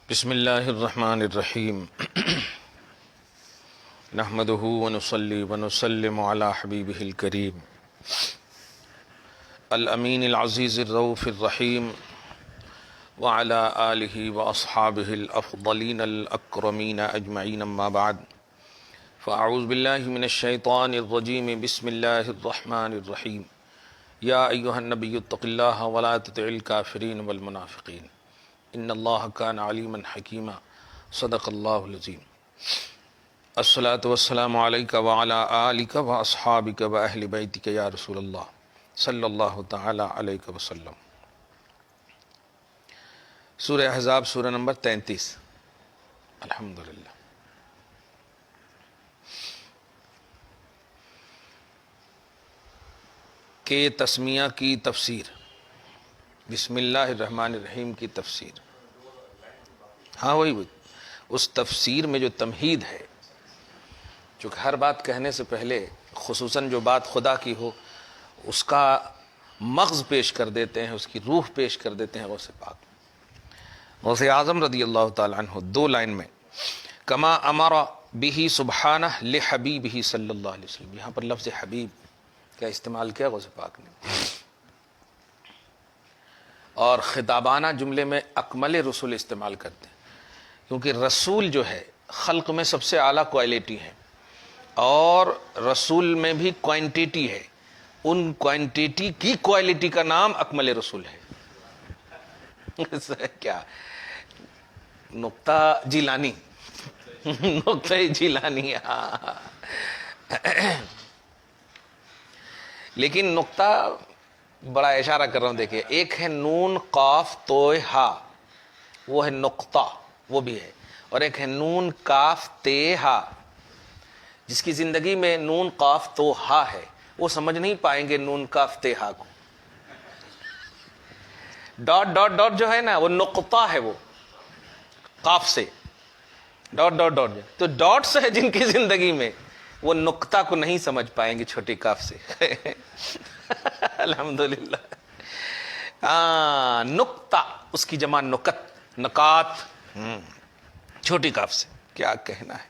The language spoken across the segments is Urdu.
بسم اللہ الرحمن الرحیم نحمده ونصلی ونسلم علی حبیبہ الکریم الامین العزیز الرؤوف الرحیم وعلی آلہ واصحابہ الافضلین الاکرمین اجمعین اما بعد فاعوذ باللہ من الشیطان الرجیم بسم اللہ الرحمن الرحیم یا ایہا النبی اتق اللہ ولا تطع الکافرین والمنافقین ان اللہ کان علیما حکیما صدق اللہ العظیم الصلاۃ والسلام علیک وعلی آلک واصحابک واہل بیتک یا رسول اللہ صلی اللہ تعالی علیہ وسلم۔ سورہ احزاب سورہ نمبر 33۔ الحمدللہ۔ کہ تسمیہ کی تفسیر، بسم اللہ الرحمن الرحیم کی تفسیر، ہاں وہی اس تفسیر میں جو تمہید ہے، چونکہ ہر بات کہنے سے پہلے خصوصاً جو بات خدا کی ہو اس کا مغز پیش کر دیتے ہیں، اس کی روح پیش کر دیتے ہیں غوث پاک غوث اعظم رضی اللہ تعالیٰ عنہ، 2 لائن میں کما امر بہ سبحانہ لحبیبہ صلی اللہ علیہ وسلم، یہاں پر لفظ حبیب کیا استعمال کیا غوث پاک نے، اور خطابانہ جملے میں اکمل رسول استعمال کرتے ہیں، کیونکہ رسول جو ہے خلق میں سب سے اعلیٰ کوالٹی ہے، اور رسول میں بھی کوانٹیٹی ہے، ان کوانٹیٹی کی کوالٹی کا نام اکمل رسول ہے۔ کیا نقطہ جیلانی، نقطہ جیلانی، لیکن نقطہ بڑا اشارہ کر رہا ہوں، دیکھیں، ایک ہے نون قاف تو ہا، وہ ہے نقطہ، وہ بھی ہے، اور ایک ہے نون کاف تے ہا۔ جس کی زندگی میں نون قاف تو ہا ہے وہ سمجھ نہیں پائیں گے نون کاف تے ہا کو۔ ڈاٹ ڈاٹ ڈاٹ جو ہے نا وہ نقطہ ہے، وہ قاف سے ڈاٹ ڈاٹ ڈاٹ، تو ڈاٹس ہے جن کی زندگی میں وہ نقطہ کو نہیں سمجھ پائیں گے چھوٹی کاف سے۔ الحمدللہ۔ نقطہ اس کی جمع نکت، نکات، چھوٹی کاف سے، کیا کہنا ہے۔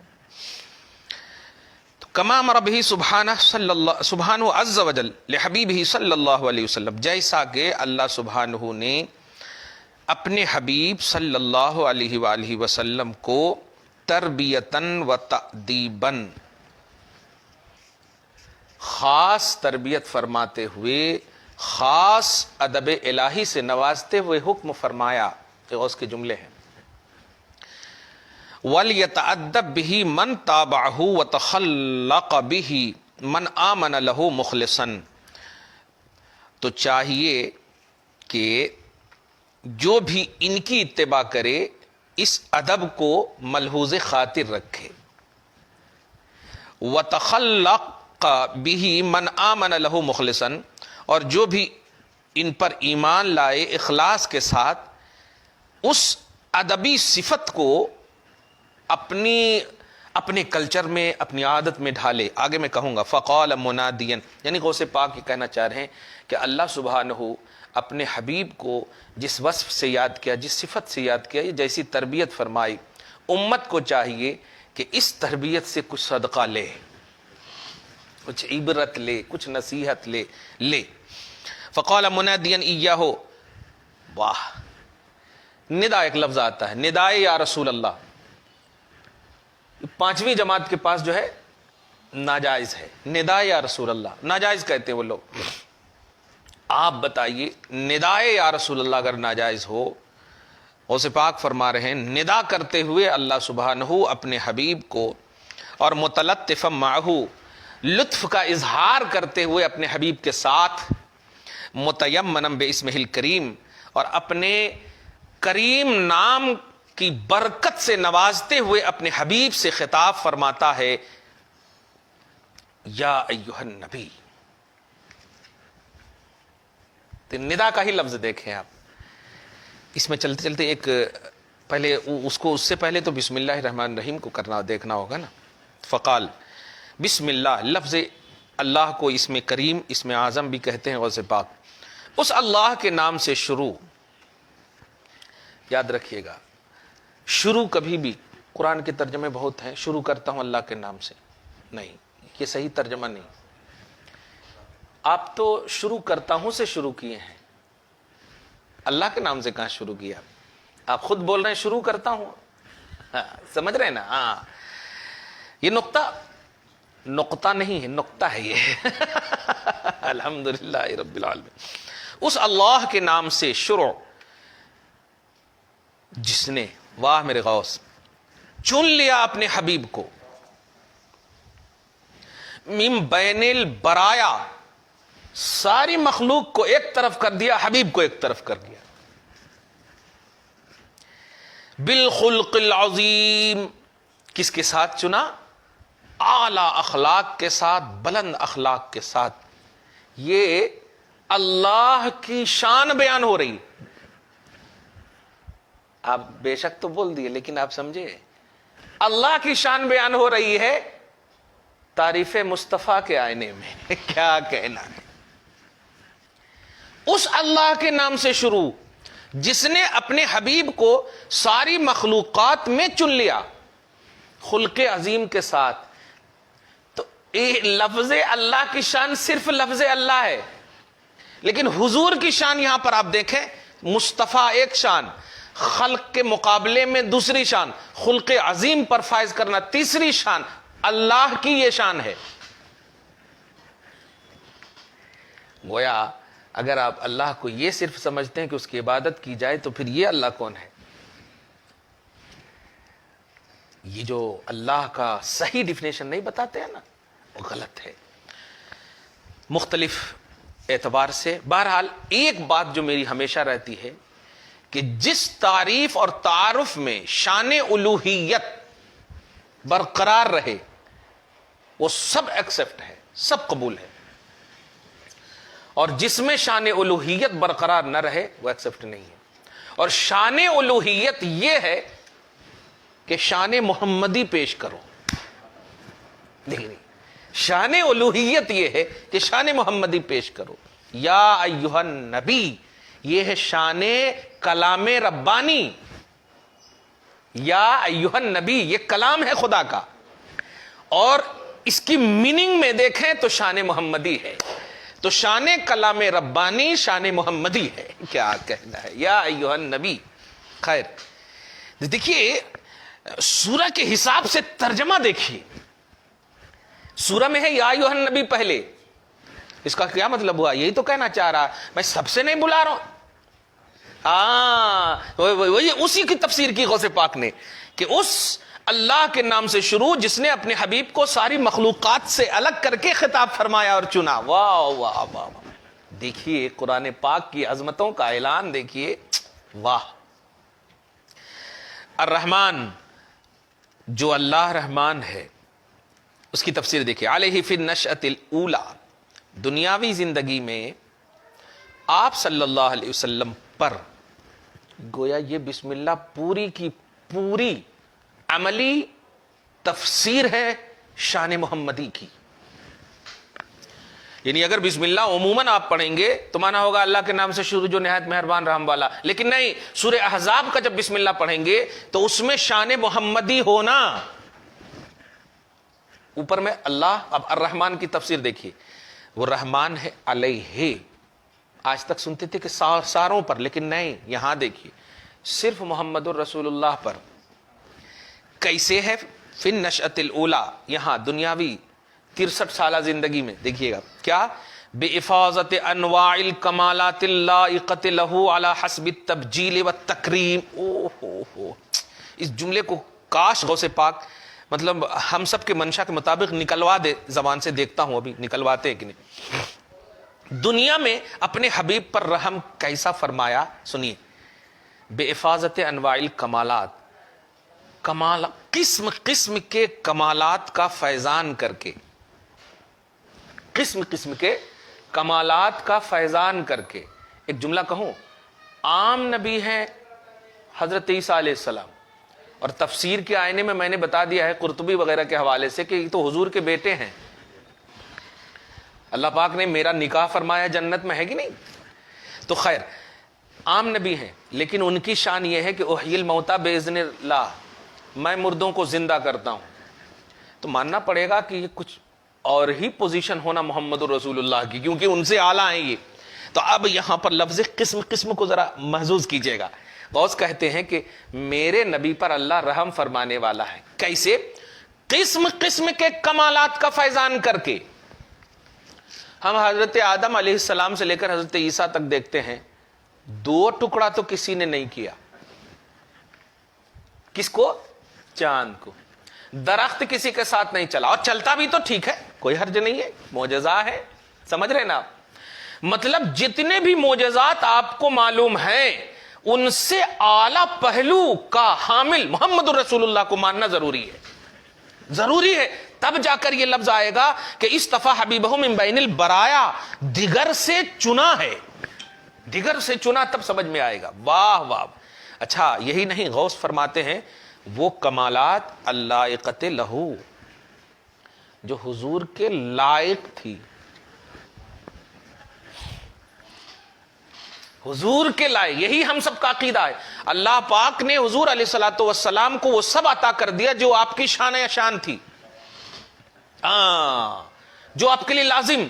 تو کما امر بہ سبحانہ عز وجل لحبیبہ صلی اللہ علیہ وسلم، جیسا کہ اللہ سبحانہ نے اپنے حبیب صلی اللہ علیہ وآلہ وسلم کو تربیتاً و تأدیباً، خاص تربیت فرماتے ہوئے، خاص ادب الہی سے نوازتے ہوئے حکم فرمایا، کہ غوث کے جملے ہیں، وَلْيَتَأَدَّبْ بِهِ مَنْ تَابَعَهُ وَتَخَلَّقَ بِهِ مَنْ آمَنَ لَهُ مُخْلِصًا، تو چاہیے کہ جو بھی ان کی اتباع کرے اس ادب کو ملحوظ خاطر رکھے، وَتَخَلَّقَ بِهِ مَنْ آمَنَ لَهُ مُخْلِصًا، اور جو بھی ان پر ایمان لائے اخلاص کے ساتھ، اس ادبی صفت کو اپنے کلچر میں، اپنی عادت میں ڈھالے۔ آگے میں کہوں گا فقال منادین، یعنی غوث پاک یہ کہنا چاہ رہے ہیں کہ اللہ سبحانہ اپنے حبیب کو جس وصف سے یاد کیا، جس صفت سے یاد کیا، جیسی تربیت فرمائی، امت کو چاہیے کہ اس تربیت سے کچھ صدقہ لے، کچھ عبرت لے، کچھ نصیحت لے۔ فقال منادین ایاہ، واہ، ندا ایک لفظ آتا ہے، ندائے یا رسول اللہ، 5ویں جماعت کے پاس جو ہے ناجائز ہے، ندائے یا رسول اللہ ناجائز کہتے ہیں وہ لوگ۔ آپ بتائیے ندائے یا رسول اللہ اگر ناجائز ہو، غوث پاک فرما رہے ہیں ندا کرتے ہوئے اللہ سبحانہ اپنے حبیب کو، اور متلطفا معہ، لطف کا اظہار کرتے ہوئے اپنے حبیب کے ساتھ، متیمنا باسمہ الکریم، اور اپنے کریم نام کی برکت سے نوازتے ہوئے اپنے حبیب سے خطاب فرماتا ہے، یا ایھا النبی۔ تو ندا کا ہی لفظ دیکھیں آپ، اس میں چلتے چلتے ایک پہلے اس سے پہلے تو بسم اللہ الرحمن الرحیم کو دیکھنا ہوگا نا۔ فقال، بسم اللہ، لفظ اللہ کو اسم کریم، اسم اعظم بھی کہتے ہیں غوث پاک، اس اللہ کے نام سے شروع، یاد رکھیے گا شروع کبھی بھی، قرآن کے ترجمے بہت ہیں، شروع کرتا ہوں اللہ کے نام سے، نہیں، یہ صحیح ترجمہ نہیں. آپ تو شروع کرتا ہوں سے شروع کیے ہیں، اللہ کے نام سے کہاں شروع کیا؟ آپ خود بول رہے ہیں شروع کرتا ہوں. سمجھ رہے ہیں نا؟ ہاں، یہ نقطہ نہیں ہے، نقطہ ہے یہ. الحمدللہ رب العالمین. اس اللہ کے نام سے شروع جس نے، واہ میرے غوث، چن لیا اپنے حبیب کو من بین البرایا، ساری مخلوق کو ایک طرف کر دیا، حبیب کو ایک طرف کر دیا. بالخلق العظیم، کس کے ساتھ چنا؟ اعلی اخلاق کے ساتھ، بلند اخلاق کے ساتھ. یہ اللہ کی شان بیان ہو رہی. آپ بے شک تو بول دیے، لیکن آپ سمجھے، اللہ کی شان بیان ہو رہی ہے تعریف مصطفیٰ کے آئینے میں. کیا کہنا ہے. اس اللہ کے نام سے شروع جس نے اپنے حبیب کو ساری مخلوقات میں چن لیا خلق عظیم کے ساتھ. تو لفظ اللہ کی شان صرف لفظ اللہ ہے، لیکن حضور کی شان یہاں پر آپ دیکھیں، مصطفیٰ ایک شان، خلق کے مقابلے میں دوسری شان، خلق عظیم پر فائز کرنا تیسری شان. اللہ کی یہ شان ہے. گویا اگر آپ اللہ کو یہ صرف سمجھتے ہیں کہ اس کی عبادت کی جائے تو پھر یہ اللہ کون ہے؟ یہ جو اللہ کا صحیح ڈیفینیشن نہیں بتاتے ہیں نا، وہ غلط ہے مختلف اعتبار سے. بہرحال ایک بات جو میری ہمیشہ رہتی ہے کہ جس تعریف اور تعارف میں شان الوہیت برقرار رہے وہ سب ایکسپٹ ہے، سب قبول ہے، اور جس میں شان الوہیت برقرار نہ رہے وہ ایکسپٹ نہیں ہے. اور شان الوہیت یہ ہے کہ شان محمدی پیش کرو. نہیں، شان الوہیت یہ ہے کہ شان محمدی پیش کرو. یا ایھا النبی، یہ ہے شان کلام ربانی. یا ایھا النبی، یہ کلام ہے خدا کا، اور اس کی میننگ میں دیکھیں تو شان محمدی ہے. تو شان کلام ربانی شان محمدی ہے. کیا کہنا ہے. یا ایھا النبی. خیر، دیکھیے سورہ کے حساب سے ترجمہ دیکھیے. سورہ میں ہے یا ایھا النبی پہلے، اس کا کیا مطلب ہوا؟ یہی تو کہنا چاہ رہا، میں سب سے نہیں بلا رہا ہوں. وہی اسی کی تفسیر کی غوث پاک نے کہ اس اللہ کے نام سے شروع جس نے اپنے حبیب کو ساری مخلوقات سے الگ کر کے خطاب فرمایا اور چنا. واہ واہ واہ. دیکھیے قرآن پاک کی عظمتوں کا اعلان دیکھیے. واہ. الرحمن، جو اللہ رحمان ہے اس کی تفسیر دیکھیے. علیہ فی النشأۃ الاولی، دنیاوی زندگی میں آپ صلی اللہ علیہ وسلم پر گویا یہ بسم اللہ پوری کی پوری عملی تفسیر ہے شان محمدی کی. یعنی اگر بسم اللہ عموماً آپ پڑھیں گے تو مانا ہوگا اللہ کے نام سے شروع جو نہایت مہربان رحم والا، لیکن نہیں، سورہ احزاب کا جب بسم اللہ پڑھیں گے تو اس میں شان محمدی ہونا. اوپر میں اللہ. اب الرحمن کی تفسیر دیکھیے، وہ رحمان ہے علیہ. آج تک سنتے تھے کہ ساروں پر، لیکن نہیں، یہاں دیکھیے صرف محمد الرسول اللہ پر. کیسے ہے؟ فی النشأۃ الاولی، یہاں دنیاوی 63 سالہ زندگی میں دیکھیے گا کیا، بِإِفَاضَةِ انواع الکمالات اللائقة له علی حسب التبجیل والتکریم. اس جملے کو کاش غوث پاک مطلب ہم سب کے منشا کے مطابق نکلوا دے زبان سے. دیکھتا ہوں ابھی نکلواتے کہ نہیں. دنیا میں اپنے حبیب پر رحم کیسا فرمایا سنیے. بِإِفَاضَةِ انواع الکمالات، کمال قسم قسم کے کمالات کا فیضان کر کے، قسم قسم کے کمالات کا فیضان کر کے. ایک جملہ کہوں، عام نبی ہیں حضرت عیسیٰ علیہ السلام، اور تفسیر کے آئینے میں میں نے بتا دیا ہے قرطبی وغیرہ کے حوالے سے کہ یہ تو حضور کے بیٹے ہیں. اللہ پاک نے میرا نکاح فرمایا جنت میں، ہے کہ نہیں؟ تو خیر، عام نبی ہیں لیکن ان کی شان یہ ہے کہ احیی الموتى باذن اللہ، میں مردوں کو زندہ کرتا ہوں. تو ماننا پڑے گا کہ یہ کچھ اور ہی پوزیشن ہونا محمد رسول اللہ کی، کیونکہ ان سے اعلیٰ ہیں یہ. تو اب یہاں پر لفظ قسم قسم کو ذرا محظوظ کیجئے گا. غوث کہتے ہیں کہ میرے نبی پر اللہ رحم فرمانے والا ہے. کیسے؟ قسم قسم کے کمالات کا فیضان کر کے. ہم حضرت آدم علیہ السلام سے لے کر حضرت عیسیٰ تک دیکھتے ہیں، 2 ٹکڑا تو کسی نے نہیں کیا. کس کو؟ چاند کو. درخت کسی کے ساتھ نہیں چلا، اور چلتا بھی تو ٹھیک ہے، کوئی حرج نہیں ہے، معجزہ ہے. سمجھ رہے نا آپ؟ مطلب جتنے بھی معجزات آپ کو معلوم ہیں ان سے اعلی پہلو کا حامل محمد رسول اللہ کو ماننا ضروری ہے. ضروری ہے. تب جا کر یہ لفظ آئے گا کہ اصطفیٰ حبیبہ من بین البرایا، دیگر سے چنا ہے، دیگر سے چنا، تب سمجھ میں آئے گا. واہ واہ. اچھا یہی نہیں، غوث فرماتے ہیں وہ کمالات اللائقۃ لہو، جو حضور کے لائق تھی، حضور کے لائق. یہی ہم سب کا عقیدہ ہے. اللہ پاک نے حضور علیہ الصلوۃ والسلام کو وہ سب عطا کر دیا جو آپ کی شان شان تھی، جو آپ کے لیے لازم.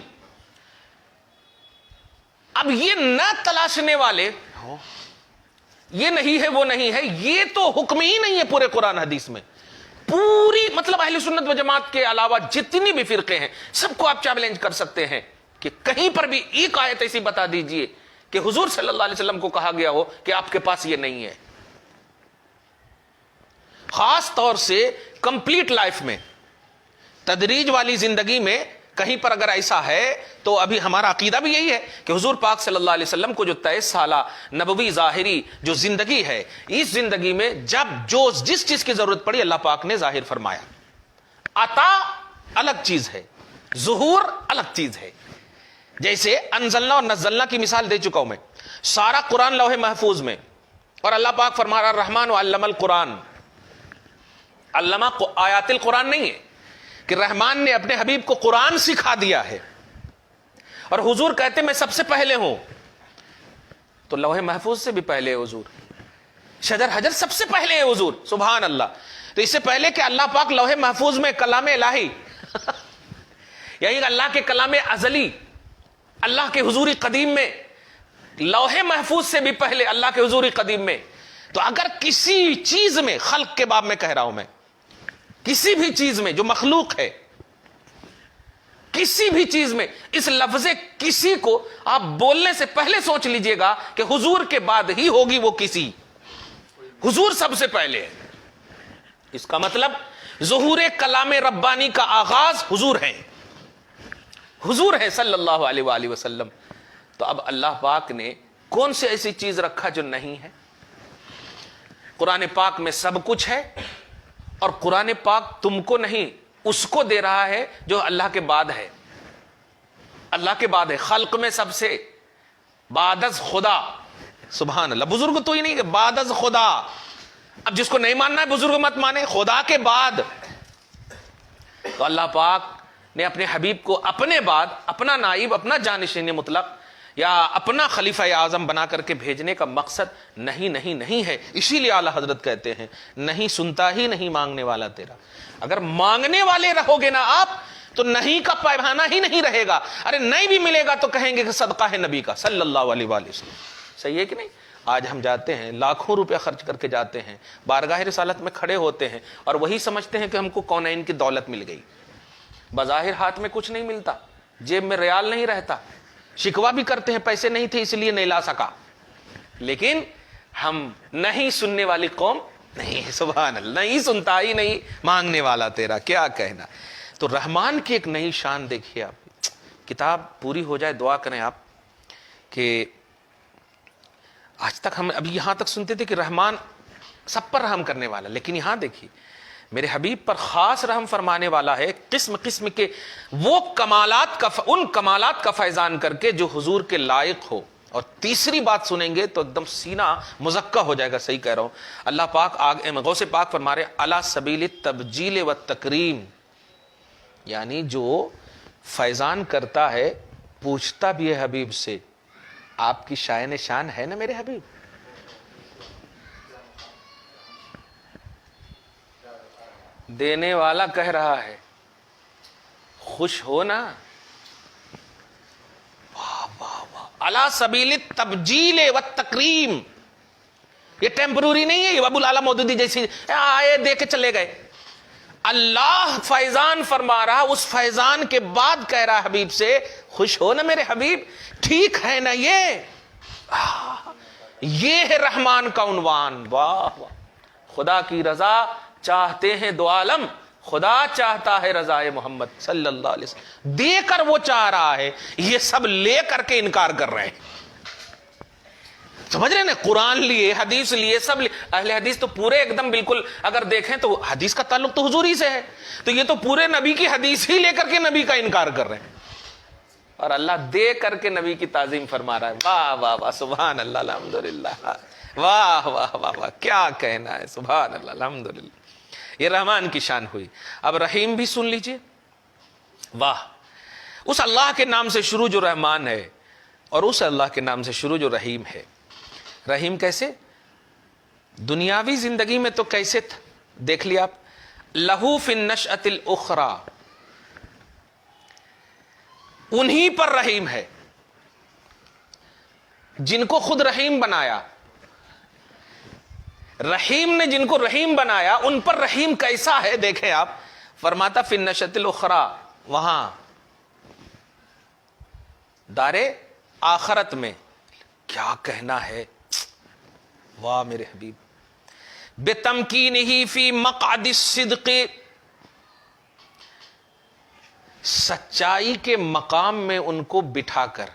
اب یہ نہ تلاشنے والے یہ نہیں ہے وہ نہیں ہے، یہ تو حکم ہی نہیں ہے پورے قرآن حدیث میں. پوری مطلب اہل سنت و جماعت کے علاوہ جتنی بھی فرقے ہیں سب کو آپ چیلنج کر سکتے ہیں کہ کہیں پر بھی ایک آیت ایسی بتا دیجئے کہ حضور صلی اللہ علیہ وسلم کو کہا گیا ہو کہ آپ کے پاس یہ نہیں ہے. خاص طور سے کمپلیٹ لائف میں، تدریج والی زندگی میں کہیں پر اگر ایسا ہے تو ابھی ہمارا عقیدہ بھی یہی ہے کہ حضور پاک صلی اللہ علیہ وسلم کو جو 23 سالہ نبوی ظاہری جو زندگی ہے، اس زندگی میں جب جو جس چیز کی ضرورت پڑی اللہ پاک نے ظاہر فرمایا. عطا الگ چیز ہے، ظہور الگ چیز ہے. جیسے انزلنا اور نزلنا کی مثال دے چکا ہوں میں. سارا قرآن لوح محفوظ میں، اور اللہ پاک فرما رہا الرحمن وعلم القرآن. علمہ آیات القرآن نہیں ہے کہ رحمان نے اپنے حبیب کو قرآن سکھا دیا ہے، اور حضور کہتے میں سب سے پہلے ہوں. تو لوح محفوظ سے بھی پہلے ہے حضور، شجر حجر سب سے پہلے ہے حضور. سبحان اللہ. تو اس سے پہلے کہ اللہ پاک لوح محفوظ میں کلام الہی یعنی اللہ کے کلام ازلی، اللہ کے حضور قدیم میں، لوح محفوظ سے بھی پہلے اللہ کے حضور قدیم میں. تو اگر کسی چیز میں، خلق کے باب میں کہہ رہا ہوں میں، کسی بھی چیز میں جو مخلوق ہے، کسی بھی چیز میں اس لفظ کسی کو آپ بولنے سے پہلے سوچ لیجئے گا کہ حضور کے بعد ہی ہوگی وہ کسی. حضور سب سے پہلے ہے. اس کا مطلب ظہور کلام ربانی کا آغاز حضور ہے، حضور ہے صلی اللہ علیہ وآلہ وسلم. تو اب اللہ پاک نے کون سی ایسی چیز رکھا جو نہیں ہے؟ قرآن پاک میں سب کچھ ہے، اور قرآن پاک تم کو نہیں، اس کو دے رہا ہے جو اللہ کے بعد ہے. اللہ کے بعد ہے، خلق میں سب سے بعد از خدا. سبحان اللہ. بزرگ تو ہی نہیں کہ بعد از خدا. اب جس کو نہیں ماننا ہے بزرگ مت مانے، خدا کے بعد. تو اللہ پاک نے اپنے حبیب کو اپنے بعد اپنا نائب، اپنا جانشین مطلق یا اپنا خلیفہ اعظم بنا کر کے بھیجنے کا مقصد نہیں نہیں نہیں ہے. اسی لیے اعلیٰ حضرت کہتے ہیں نہیں سنتا ہی نہیں مانگنے والا تیرا. اگر مانگنے والے رہو گے نا آپ تو نہیں کا پیمانہ ہی نہیں رہے گا. ارے نہیں بھی ملے گا تو کہیں گے کہ صدقہ ہے نبی کا صلی اللہ علیہ وآلہ وسلم. صحیح ہے کہ نہیں؟ آج ہم جاتے ہیں لاکھوں روپیہ خرچ کر کے جاتے ہیں، بارگاہ رسالت میں کھڑے ہوتے ہیں اور وہی سمجھتے ہیں کہ ہم کو کونین کی دولت مل گئی. بظاہر ہاتھ میں کچھ نہیں ملتا، جیب میں ریال نہیں رہتا، شکوہ بھی کرتے ہیں پیسے نہیں تھے اس لیے نہیں لا سکا. لیکن ہم نہیں سننے والی قوم نہیں. سبحان اللہ. نہیں سنتا ہی نہیں مانگنے والا تیرا، کیا کہنا. تو رحمان کی ایک نئی شان دیکھیے آپ. کتاب پوری ہو جائے دعا کریں آپ کہ آج تک ہم ابھی یہاں تک سنتے تھے کہ رحمان سب پر رحم کرنے والا، لیکن یہاں دیکھیے میرے حبیب پر خاص رحم فرمانے والا ہے. قسم قسم کے وہ کمالات کا، ان کمالات کا فیضان کر کے جو حضور کے لائق ہو. اور تیسری بات سنیں گے تو ایک دم سینہ مزکہ ہو جائے گا. صحیح کہہ رہا ہوں. اللہ پاک غوث پاک فرما رہے علی سبیل التبجیل والتکریم، یعنی جو فیضان کرتا ہے پوچھتا بھی ہے حبیب سے آپ کی شائن شان ہے نا میرے حبیب. دینے والا کہہ رہا ہے خوش ہو نا. واہ واہ واہ. علی سبیل التبجیل والتکریم. یہ ٹیمپروری نہیں ہے, یہ ابو العلا مودودی جیسی آئے دے کے چلے گئے. اللہ فیضان فرما رہا, اس فیضان کے بعد کہہ رہا حبیب سے خوش ہو نا میرے حبیب, ٹھیک ہے نا. یہ ہے رحمان کا عنوان. واہ واہ. خدا کی رضا چاہتے ہیں دو عالم, خدا چاہتا ہے رضائے محمد صلی اللہ علیہ وسلم. دے کر وہ چاہ رہا ہے, یہ سب لے کر کے انکار کر رہے ہیں. سمجھ رہے ہیں نا, قرآن لیے, حدیث لیے, سب لیے. اہل حدیث تو پورے ایک دم بالکل اگر دیکھیں تو حدیث کا تعلق تو حضور ہی سے ہے, تو یہ تو پورے نبی کی حدیث ہی لے کر کے نبی کا انکار کر رہے ہیں, اور اللہ دے کر کے نبی کی تعظیم فرما رہا ہے. واہ واہ واہ, سبحان اللہ, الحمدللہ. واہ واہ واہ واہ, کیا کہنا ہے, سبحان اللہ, الحمدللہ. یہ رحمان کی شان ہوئی. اب رحیم بھی سن لیجئے. واہ, اس اللہ کے نام سے شروع جو رحمان ہے, اور اس اللہ کے نام سے شروع جو رحیم ہے. رحیم کیسے؟ دنیاوی زندگی میں تو کیسے تھا دیکھ لیا آپ. لہو فی النشأۃ الاخری, انہی پر رحیم ہے جن کو خود رحیم بنایا. رحیم نے جن کو رحیم بنایا ان پر رحیم کیسا ہے دیکھیں آپ. فرماتا فی النشأۃ الاخری, وہاں دار آخرت میں. کیا کہنا ہے, واہ میرے حبیب. بتمکینہ فی مقعد الصدق, سچائی کے مقام میں ان کو بٹھا کر,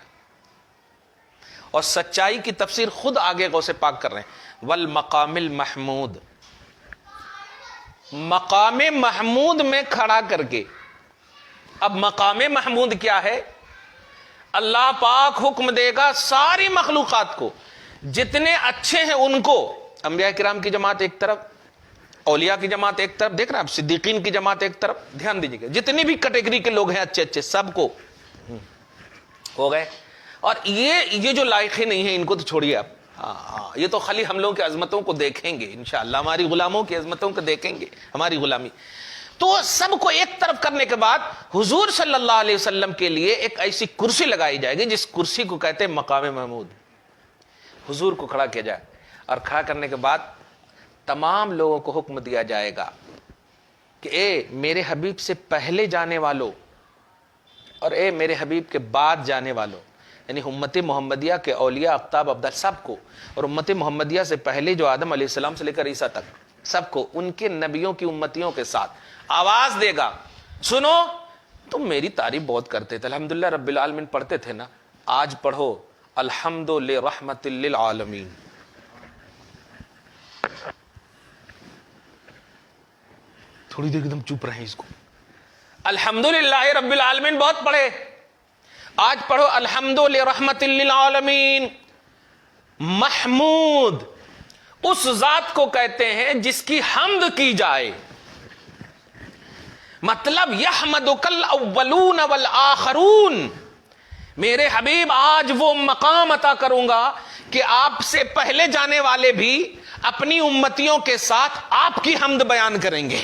اور سچائی کی تفسیر خود آگے غوث پاک کر رہے ہیں. والمقام المحمود, مقام محمود میں کھڑا کر کے. اب مقام محمود کیا ہے؟ اللہ پاک حکم دے گا ساری مخلوقات کو, جتنے اچھے ہیں ان کو, انبیاء کرام کی جماعت ایک طرف, اولیاء کی جماعت ایک طرف, دیکھ رہے ہیں آپ, صدیقین کی جماعت ایک طرف. دھیان دیجیے گا, جتنی بھی کیٹیگری کے لوگ ہیں اچھے اچھے, سب کو ہو گئے. اور یہ جو لائق ہی نہیں ہے ان کو تو چھوڑیے آپ. ہاں, یہ تو خالی ہم لوگوں کی عظمتوں کو دیکھیں گے انشاءاللہ, ہماری غلاموں کی عظمتوں کو دیکھیں گے, ہماری غلامی. تو سب کو ایک طرف کرنے کے بعد حضور صلی اللہ علیہ وسلم کے لیے ایک ایسی کرسی لگائی جائے گی جس کرسی کو کہتے ہیں مقام محمود. حضور کو کھڑا کیا جائے, اور کھڑا کرنے کے بعد تمام لوگوں کو حکم دیا جائے گا کہ اے میرے حبیب سے پہلے جانے والوں, اور اے میرے حبیب کے بعد جانے والوں, یعنی امت محمدیہ کے اولیاء, اقطاب, ابدال, سب کو, اور امت محمدیہ سے پہلے جو آدم علیہ السلام سے لے کر عیسیٰ تک, سب کو ان کے نبیوں کی امتیوں کے ساتھ آواز دے گا. سنو, تم میری تعریف بہت کرتے تھے, الحمدللہ رب العالمین پڑھتے تھے نا, آج پڑھو الحمد لرحمت للعالمین. تھوڑی دیر ایک دم چپ رہے اس کو. الحمدللہ رب العالمین بہت پڑھے, آج پڑھو الحمد لرحمت للعالمین. محمود اس ذات کو کہتے ہیں جس کی حمد کی جائے. مطلب یحمدک الاولون والآخرون, میرے حبیب آج وہ مقام عطا کروں گا کہ آپ سے پہلے جانے والے بھی اپنی امتیوں کے ساتھ آپ کی حمد بیان کریں گے,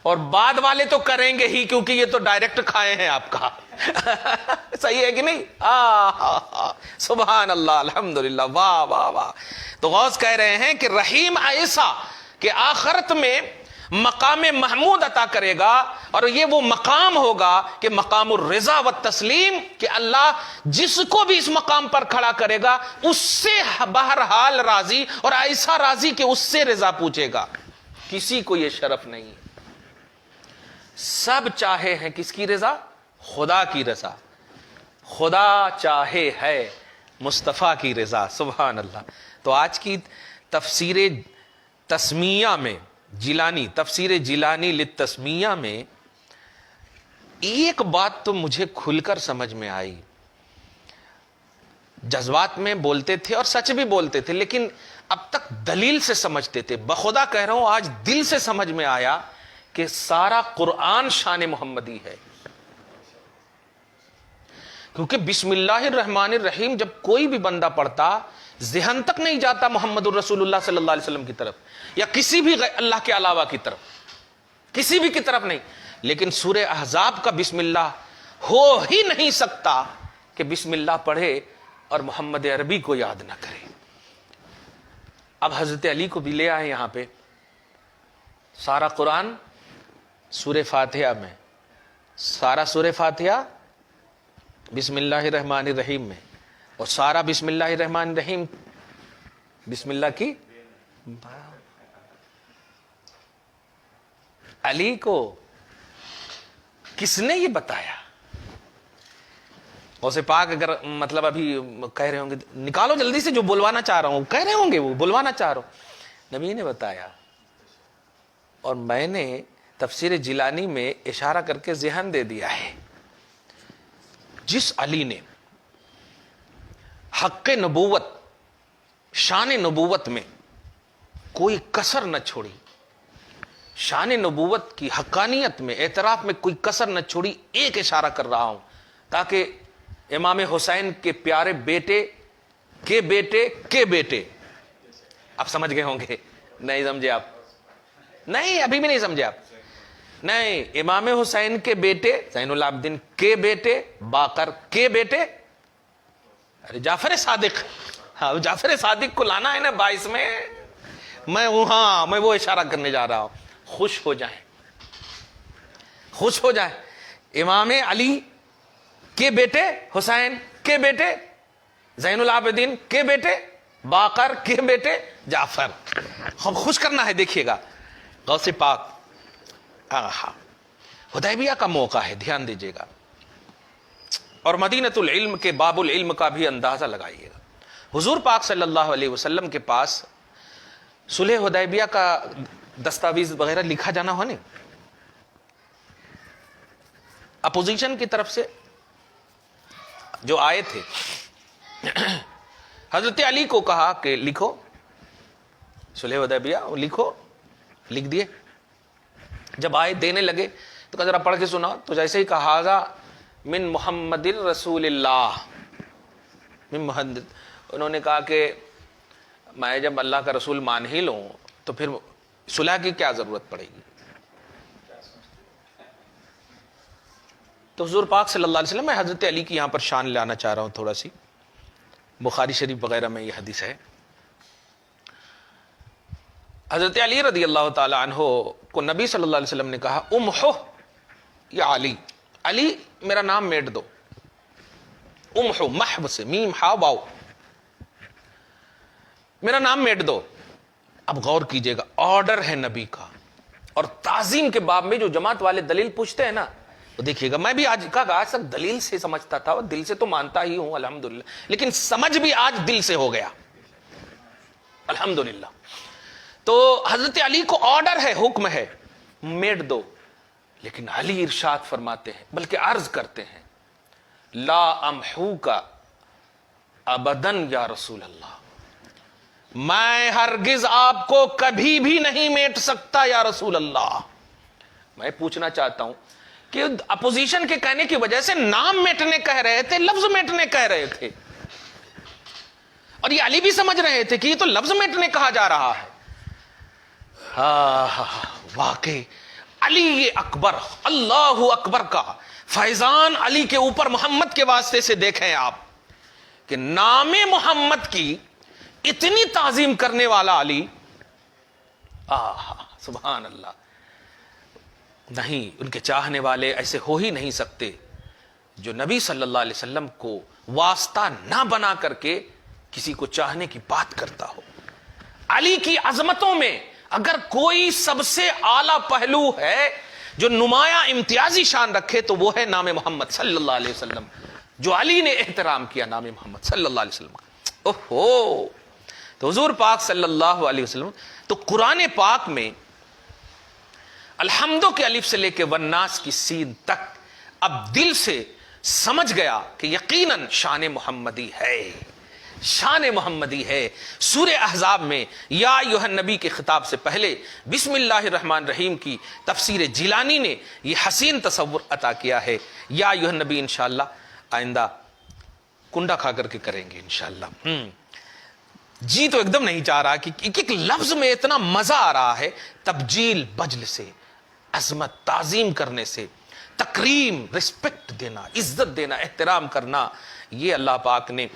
اور بعد والے تو کریں گے ہی, کیونکہ یہ تو ڈائریکٹ کھائے ہیں آپ کا. صحیح ہے کہ نہیں؟ سبحان اللہ, الحمدللہ, واہ واہ واہ. تو غوث کہہ رہے ہیں کہ رحیم ایسا کہ آخرت میں مقام محمود عطا کرے گا, اور یہ وہ مقام ہوگا کہ مقام الرضا والتسلیم, کہ اللہ جس کو بھی اس مقام پر کھڑا کرے گا اس سے بہرحال راضی, اور ایسا راضی کہ اس سے رضا پوچھے گا. کسی کو یہ شرف نہیں. سب چاہے ہیں کس کی رضا؟ خدا کی رضا. خدا چاہے ہے مصطفیٰ کی رضا. سبحان اللہ. تو آج کی تفسیر تسمیہ میں, جیلانی, تفسیر جیلانی للتسمیہ میں ایک بات تو مجھے کھل کر سمجھ میں آئی. جذبات میں بولتے تھے اور سچ بھی بولتے تھے, لیکن اب تک دلیل سے سمجھتے تھے. بخدا کہہ رہا ہوں, آج دل سے سمجھ میں آیا کہ سارا قرآن شان محمدی ہے, کیونکہ بسم اللہ الرحمن الرحیم جب کوئی بھی بندہ پڑھتا ذہن تک نہیں جاتا محمد الرسول اللہ صلی اللہ علیہ وسلم کی طرف یا کسی بھی اللہ کے علاوہ کی طرف, کسی بھی کی طرف نہیں. لیکن سورہ احزاب کا بسم اللہ ہو ہی نہیں سکتا کہ بسم اللہ پڑھے اور محمد عربی کو یاد نہ کرے. اب حضرت علی کو بھی لے آئے یہاں پہ. سارا قرآن سورہ فاتحہ میں, سارا سورہ فاتحہ بسم اللہ الرحمن الرحیم میں, اور سارا بسم اللہ الرحمن الرحیم بسم اللہ کی. علی کو کس نے یہ بتایا؟ غوث پاک اگر مطلب ابھی کہہ رہے ہوں گے نکالو جلدی سے جو بلوانا چاہ رہا ہوں, کہہ رہے ہوں گے وہ بلوانا چاہ رہا ہوں. نبی نے بتایا, اور میں نے تفسیر جیلانی میں اشارہ کر کے ذہن دے دیا ہے. جس علی نے حق نبوت شان نبوت میں کوئی کسر نہ چھوڑی, شان نبوت کی حقانیت میں اعتراف میں کوئی کسر نہ چھوڑی, ایک اشارہ کر رہا ہوں تاکہ امام حسین کے پیارے بیٹے کے بیٹے کے بیٹے, آپ سمجھ گئے ہوں گے. نہیں سمجھے آپ؟ نہیں ابھی بھی نہیں سمجھے آپ؟ نہیں, امام حسین کے بیٹے زین العابدین کے بیٹے باقر کے بیٹے, ارے جعفر صادق, ہاں جعفر صادق کو لانا ہے نا 22 میں. میں وہ اشارہ کرنے جا رہا ہوں. خوش ہو جائیں, خوش ہو جائیں. امام علی کے بیٹے حسین کے بیٹے زین العابدین کے بیٹے باقر کے بیٹے جعفر, خوش کرنا ہے. دیکھیے گا غوث پاک, حدیبیہ کا موقع ہے, دھیان دیجیے گا, اور مدینۃ العلم کے باب العلم کا بھی اندازہ لگائیے گا. حضور پاک صلی اللہ علیہ وسلم کے پاس صلح حدیبیہ کا دستاویز وغیرہ لکھا جانا ہو نہیں, اپوزیشن کی طرف سے جو آئے تھے, حضرت علی کو کہا کہ لکھو صلح حدیبیہ, لکھو, لکھ دیے. جب آئے دینے لگے تو کہا ذرا پڑھ کے سنا, تو جیسے ہی کہا ھذا من محمد رسول اللہ, من محمد, انہوں نے کہا کہ میں جب اللہ کا رسول مان ہی لوں تو پھر صلح کی کیا ضرورت پڑے گی. تو حضور پاک صلی اللہ علیہ وسلم, میں حضرت علی کی یہاں پر شان لانا چاہ رہا ہوں تھوڑا سی, بخاری شریف وغیرہ میں یہ حدیث ہے. حضرت علی رضی اللہ تعالی عنہ کو نبی صلی اللہ علیہ وسلم نے کہا امحو یا علی, علی میرا نام میٹ دو. امحو محو سے میم ہا واو, میرا نام میٹ دو. اب غور کیجئے گا, آرڈر ہے نبی کا. اور تعظیم کے باب میں جو جماعت والے دلیل پوچھتے ہیں نا, تو دیکھیے گا میں بھی آج تک دلیل سے سمجھتا تھا, اور دل سے تو مانتا ہی ہوں الحمدللہ, لیکن سمجھ بھی آج دل سے ہو گیا الحمدللہ. تو حضرت علی کو آرڈر ہے, حکم ہے, میٹ دو. لیکن علی ارشاد فرماتے ہیں, بلکہ عرض کرتے ہیں, لا امحو کا ابدن یا رسول اللہ, میں ہرگز آپ کو کبھی بھی نہیں میٹ سکتا یا رسول اللہ. میں پوچھنا چاہتا ہوں کہ اپوزیشن کے کہنے کی وجہ سے نام میٹنے کہہ رہے تھے, لفظ میٹنے کہہ رہے تھے, اور یہ علی بھی سمجھ رہے تھے کہ یہ تو لفظ میٹنے کہا جا رہا ہے. واقعی علی اکبر, اللہ اکبر کا فیضان علی کے اوپر محمد کے واسطے سے دیکھیں آپ کہ نام محمد کی اتنی تعظیم کرنے والا علی, سبحان اللہ. نہیں, ان کے چاہنے والے ایسے ہو ہی نہیں سکتے جو نبی صلی اللہ علیہ وسلم کو واسطہ نہ بنا کر کے کسی کو چاہنے کی بات کرتا ہو. علی کی عظمتوں میں اگر کوئی سب سے اعلیٰ پہلو ہے جو نمایاں امتیازی شان رکھے تو وہ ہے نام محمد صلی اللہ علیہ وسلم, جو علی نے احترام کیا نام محمد صلی اللہ علیہ وسلم کا. اوہو, تو حضور پاک صلی اللہ علیہ وسلم, تو قرآن پاک میں الحمدو کے الف سے لے کے والناس کی سین تک اب دل سے سمجھ گیا کہ یقیناً شان محمدی ہے, شان محمدی ہے. سورہ احزاب میں یا ایھا النبی کے خطاب سے پہلے بسم اللہ الرحمن الرحیم کی تفسیر جیلانی نے یہ حسین تصور عطا کیا ہے. یا ایھا النبی انشاءاللہ آئندہ کنڈا کھا کر کے کریں گے انشاءاللہ۔ جی تو ایک دم نہیں چاہ رہا کہ ایک لفظ میں اتنا مزہ آ رہا ہے، تبجیل بجل سے، عظمت تعظیم کرنے سے، تکریم رسپیکٹ دینا، عزت دینا، احترام کرنا، یہ اللہ پاک نے۔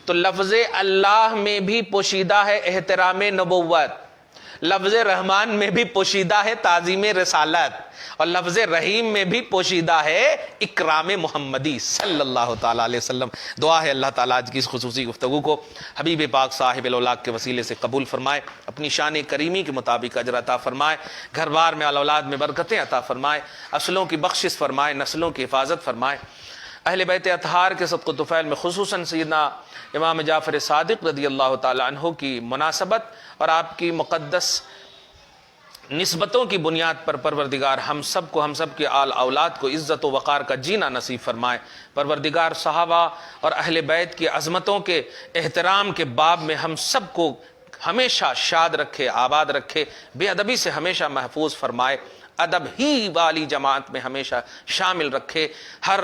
تو لفظ اللہ میں بھی پوشیدہ ہے احترام نبوت، لفظ رحمان میں بھی پوشیدہ ہے تعظیم رسالت، اور لفظ رحیم میں بھی پوشیدہ ہے اکرام محمدی صلی اللہ تعالیٰ علیہ وسلم۔ دعا ہے اللہ تعالیٰ آج کی اس خصوصی گفتگو کو حبیب پاک صاحب الاولاق کے وسیلے سے قبول فرمائے، اپنی شان کریمی کے مطابق اجر عطا فرمائے، گھر بار میں اولاد میں برکتیں عطا فرمائے، اصلوں کی بخشش فرمائے، نسلوں کی حفاظت فرمائے۔ اہل بیت اطہار کے صدق و طفیل میں خصوصاً سیدنا امام جعفر صادق رضی اللہ تعالیٰ عنہ کی مناسبت اور آپ کی مقدس نسبتوں کی بنیاد پر پروردگار ہم سب کے آل اولاد کو عزت و وقار کا جینا نصیب فرمائے۔ پروردگار صحابہ اور اہل بیت کی عظمتوں کے احترام کے باب میں ہم سب کو ہمیشہ شاد رکھے، آباد رکھے، بے ادبی سے ہمیشہ محفوظ فرمائے، ادب ہی والی جماعت میں ہمیشہ شامل رکھے، ہر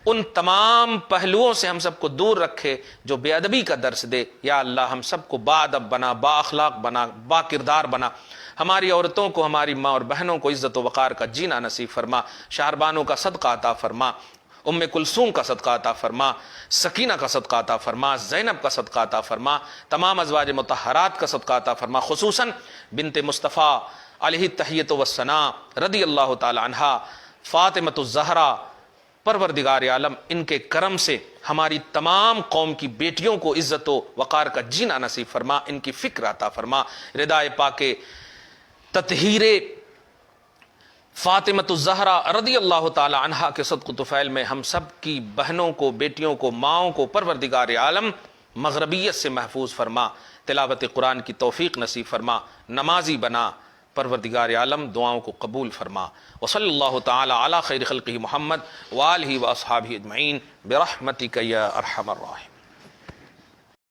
ان تمام پہلوؤں سے ہم سب کو دور رکھے جو بے ادبی کا درس دے۔ یا اللہ ہم سب کو با ادب بنا، با اخلاق بنا، با کردار بنا، ہماری عورتوں کو، ہماری ماں اور بہنوں کو عزت و وقار کا جینا نصیب فرما، شہربانوں کا صدقہ عطا فرما، ام کلثوم کا صدقہ عطا فرما، سکینہ کا صدقہ عطا فرما، زینب کا صدقہ عطا فرما، تمام ازواج مطہرات کا صدقہ عطا فرما، خصوصاً بنت مصطفیٰ علیہ التحیۃ والثناء رضی اللہ تعالی عنہا، فاطمۃ الزہرا۔ پروردگار عالم ان کے کرم سے ہماری تمام قوم کی بیٹیوں کو عزت و وقار کا جینا نصیب فرما، ان کی فکر عطا فرما، ردائے پاک تطہیر فاطمۃ الزہرا رضی اللہ تعالی عنہا کے صدق و طفیل میں ہم سب کی بہنوں کو، بیٹیوں کو، ماؤں کو پروردگار عالم مغربیت سے محفوظ فرما، تلاوت قرآن کی توفیق نصیب فرما، نمازی بنا، پروردگار عالم دعاؤں کو قبول فرما۔ وصلی اللہ تعالی علی خیر خلقہ محمد وآلہ واصحابہ اجمعین برحمتک یا ارحم الراحمین۔